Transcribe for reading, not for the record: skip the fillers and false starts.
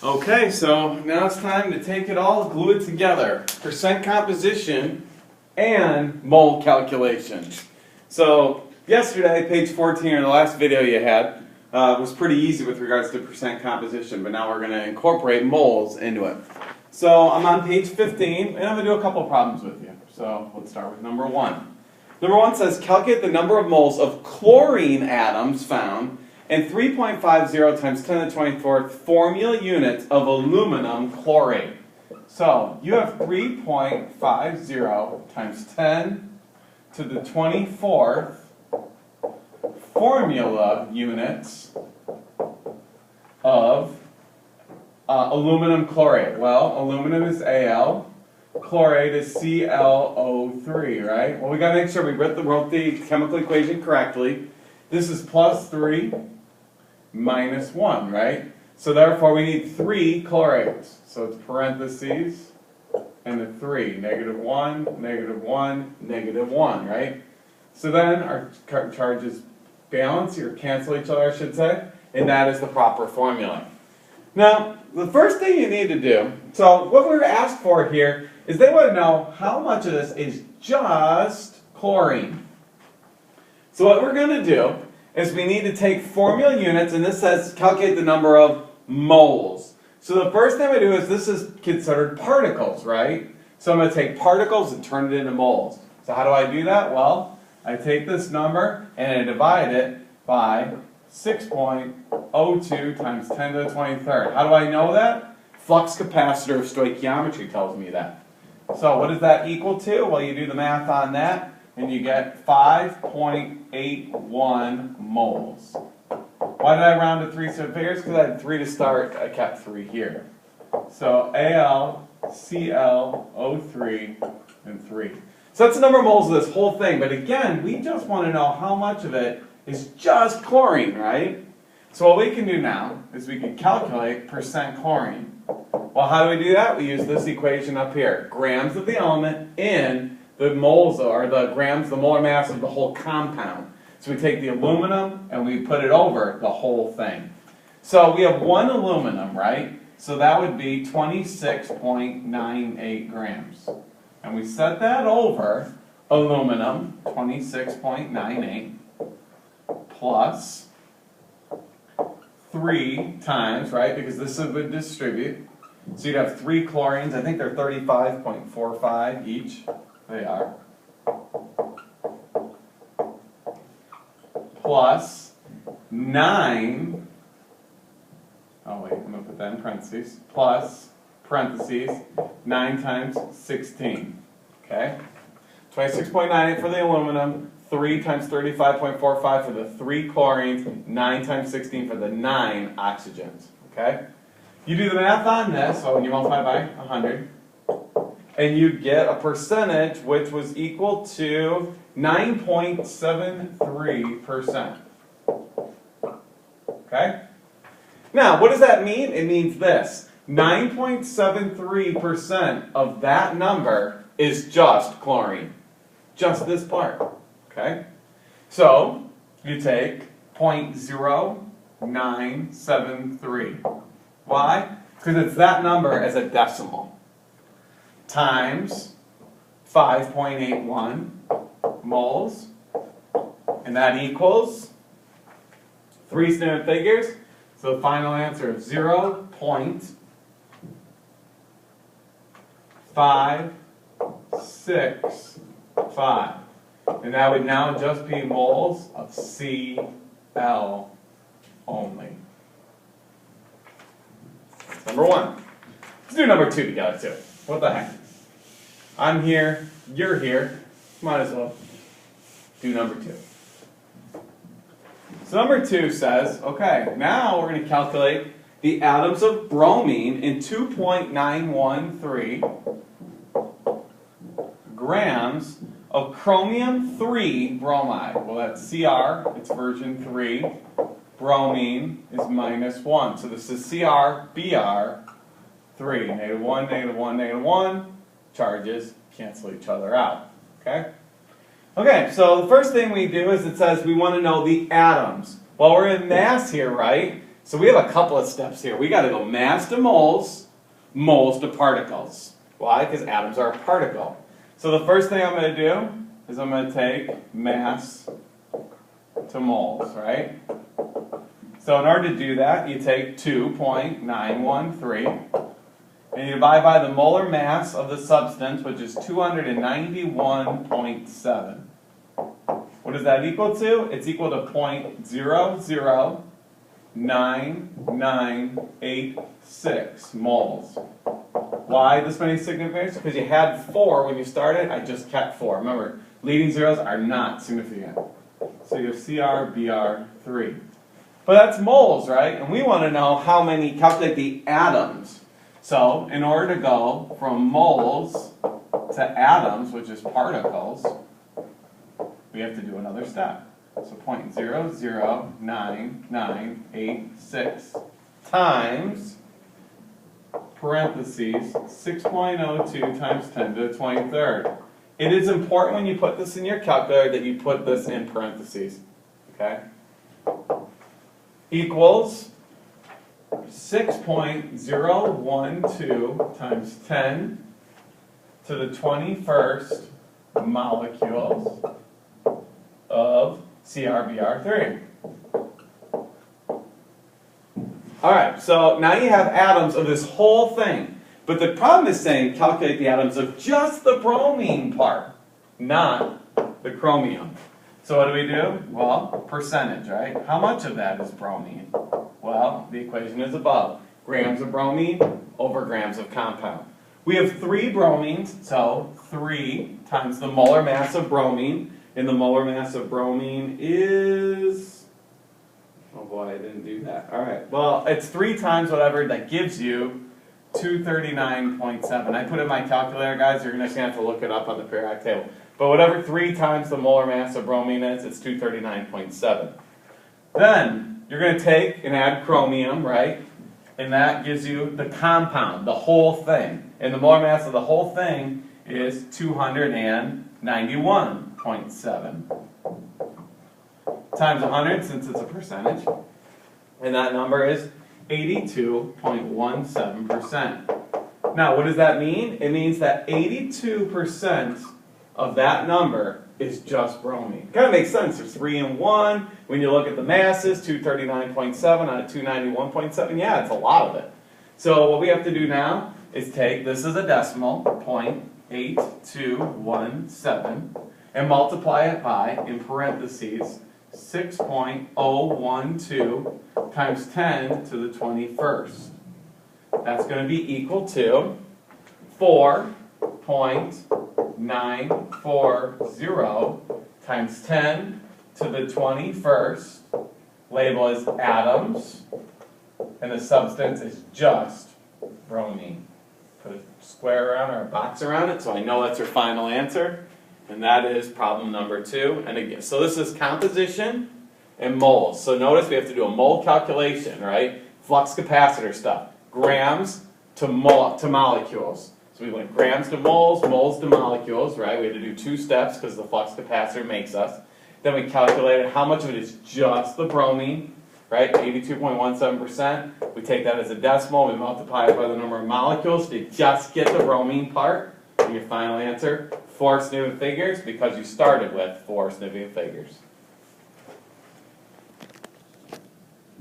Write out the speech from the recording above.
Okay, so now it's time to take it all, glue it together. Percent composition and mole calculation. So yesterday, page 14, or the last video you had, was pretty easy with regards to percent composition, but now we're going to incorporate moles into it. So I'm on page 15, and I'm going to do a couple of problems with you. So let's start with number 1. Number 1 says, calculate the number of moles of chlorine atoms found and 3.50 times 10 to the 24th formula units of aluminum chlorate. So you have 3.50 times 10 to the 24th formula units of aluminum chlorate. Well, aluminum is Al, chlorate is ClO3, right? Well, we got to make sure we wrote the chemical equation correctly. This is plus 3 minus 1, right? So therefore we need 3 chlorates. So it's parentheses and the 3. Negative 1, negative 1, negative 1, right? So then our charges balance, or cancel each other, I should say, and that is the proper formula. Now, the first thing you need to do, so what we're asked for here is they want to know how much of this is just chlorine. So what we're going to do is we need to take formula units, and this says calculate the number of moles. So the first thing we do is this is considered particles, right? So I'm going to take particles and turn it into moles. So how do I do that? Well, I take this number and I divide it by 6.02 times 10 to the 23rd. How do I know that? Flux capacitor of stoichiometry tells me that. So what does that equal to? Well, you do the math on that, and you get 5.81 moles. Why did I round to 3 figures? Because I had 3 to start. I kept 3 here. So Al, Cl, O3, and 3. So that's the number of moles of this whole thing. But again, we just want to know how much of it is just chlorine, right? So what we can do now is we can calculate percent chlorine. Well, how do we do that? We use this equation up here. Grams of the element in the moles, or the grams, the molar mass of the whole compound. So we take the aluminum and we put it over the whole thing. So we have 1 aluminum, right? So that would be 26.98 grams. And we set that over aluminum, 26.98, plus 3 times, right? Because this would distribute. So you'd have 3 chlorines. I think they're 35.45 each. They are. Plus 9. Oh wait, I'm going to put that in parentheses. Plus, parentheses, 9 times 16. Okay? 26.98 for the aluminum, 3 times 35.45 for the 3 chlorines, 9 times 16 for the 9 oxygens. Okay? You do the math on this, so when you multiply by 100, and you get a percentage which was equal to 9.73%. Okay? Now, what does that mean? It means this. 9.73% of that number is just chlorine. Just this part. Okay? So, you take 0.0973. Why? Because it's that number as a decimal. Times 5.81 moles, and that equals 3 standard figures, so the final answer is 0.565, and that would now just be moles of Cl only. That's number 1. Let's do number 2 together too. What the heck? I'm here, you're here, might as well do number 2. So number 2 says, okay, now we're going to calculate the atoms of bromine in 2.913 grams of chromium-3 bromide. Well, that's Cr, it's version 3. Bromine is -1. So this is Cr, Br, 3. -1, -1, -1. Charges cancel each other out. Okay? Okay, so the first thing we do is it says we want to know the atoms. Well, we're in mass here, right? So we have a couple of steps here. We got to go mass to moles, moles to particles. Why? Because atoms are a particle. So the first thing I'm going to do is I'm going to take mass to moles, right? So in order to do that, you take 2.913 and you divide by the molar mass of the substance, which is 291.7. What does that equal to? It's equal to 0.009986 moles. Why this many significants? Because you had 4 when you started, I just kept 4. Remember, leading zeros are not significant. So you have CrBr3. But that's moles, right? And we want to know how many, calculate the atoms. So in order to go from moles to atoms, which is particles, we have to do another step. So 0.009986 times parentheses 6.02 times 10 to the 23rd. It is important when you put this in your calculator that you put this in parentheses. Okay? Equals 6.012 times 10 to the 21st molecules of CrBr3. Alright, so now you have atoms of this whole thing. But the problem is saying calculate the atoms of just the bromine part, not the chromium. So what do? Well, percentage, right? How much of that is bromine? Well, the equation is above. Grams of bromine over grams of compound. We have 3 bromines, so 3 times the molar mass of bromine. And the molar mass of bromine is... Oh boy, I didn't do that. Alright, well, it's 3 times whatever that gives you 239.7. I put in my calculator, guys. You're just going to have to look it up on the periodic table. But whatever 3 times the molar mass of bromine is, it's 239.7. Then, you're going to take and add chromium, right? And that gives you the compound, the whole thing. And the molar mass of the whole thing is 291.7. Times 100, since it's a percentage. And that number is 82.17%. Now, what does that mean? It means that 82% of that number is just bromine. Kind of makes sense. There's 3 and 1. When you look at the masses, 239.7 out of 291.7. Yeah, it's a lot of it. So what we have to do now is take, this is a decimal, 0.8217, and multiply it by, in parentheses, 6.012 times 10 to the 21st. That's going to be equal to 4.940 times 10 to the 21st. Label as atoms, and the substance is just bromine. Put a square around or a box around it so I know that's your final answer. And that is problem number 2. And again, so this is composition and moles. So notice we have to do a mole calculation, right? Flux capacitor stuff. Grams to molecules. So we went grams to moles, moles to molecules, right? We had to do 2 steps because the flux capacitor makes us. Then we calculated how much of it is just the bromine, right? 82.17%. We take that as a decimal. We multiply it by the number of molecules to just get the bromine part. And your final answer, 4 significant figures, because you started with 4 significant figures.